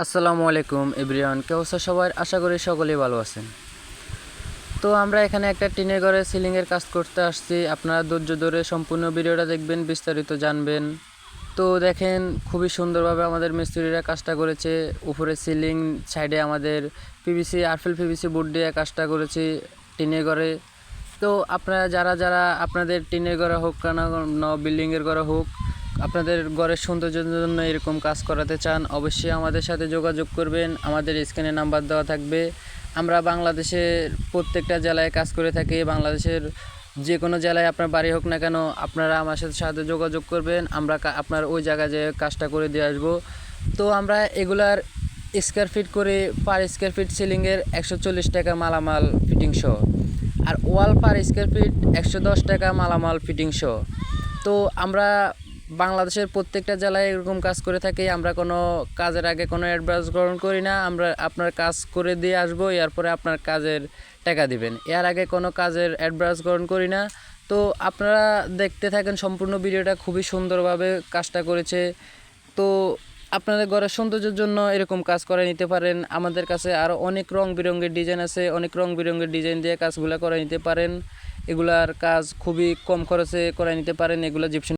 আসসালামু আলাইকুম এভরিওয়ান, কে অবস্থা সবার? আশা করি সকলেই ভালো আছেন। তো আমরা এখানে একটা টিনের ঘরে সিলিংয়ের কাজ করতে আসছি। আপনারা ধৈর্য ধরে সম্পূর্ণ ভিডিওটা দেখবেন, বিস্তারিত জানবেন। তো দেখেন, খুবই সুন্দরভাবে আমাদের মিস্ত্রিরা কাজটা করেছে। উপরে সিলিং, সাইডে আমাদের পিভিসি, আরফেল পিভিসি বোর্ড দিয়ে কাজটা করেছি টিনের ঘরে। তো আপনারা যারা যারা আপনাদের টিনের ঘরে হোক কেন, বিল্ডিংয়ের ঘরে হোক, আপনাদের ঘরের সৌন্দর্যের জন্য এরকম কাজ করাতে চান, অবশ্যই আমাদের সাথে যোগাযোগ করবেন। আমাদের স্ক্রিনে নাম্বার দেওয়া থাকবে। আমরা বাংলাদেশের প্রত্যেকটা জেলায় কাজ করে থাকি। বাংলাদেশের যে কোনো জেলায় আপনার বাড়ি হোক না কেন, আপনারা আমার সাথে যোগাযোগ করবেন। আমরা আপনার ওই জায়গায় যে কাজটা করে দিয়ে আসবো। তো আমরা এগুলার স্কোয়ার ফিট করে, পার স্কোয়ার ফিট সিলিংয়ের 140 টাকা মালামাল ফিটিং সহ, আর ওয়াল পার স্কোয়ার ফিট 110 টাকা মালামাল ফিটিং সহ। তো আমরা বাংলাদেশের প্রত্যেকটা জেলায় এরকম কাজ করে থাকি। আমরা কোনো কাজের আগে কোনো অ্যাডভান্স গ্রহণ করি না। আমরা আপনার কাজ করে দিয়ে আসবো, এরপরে আপনার কাজের টাকা দিবেন। এর আগে কোনো কাজের অ্যাডভান্স গ্রহণ করি না। তো আপনারা দেখতে থাকেন সম্পূর্ণ ভিডিওটা। খুবই সুন্দরভাবে কাজটা করেছে। তো আপনাদের ঘরের সৌন্দর্যের জন্য এরকম কাজ করে নিতে পারেন। আমাদের কাছে আরও অনেক রং বেরঙের ডিজাইন আছে। অনেক রং বেরঙের ডিজাইন দিয়ে কাজগুলো করে নিতে পারেন। এগুলার কাজ খুবই কম খরচে করে নিতে পারেন। এগুলো জিপসাম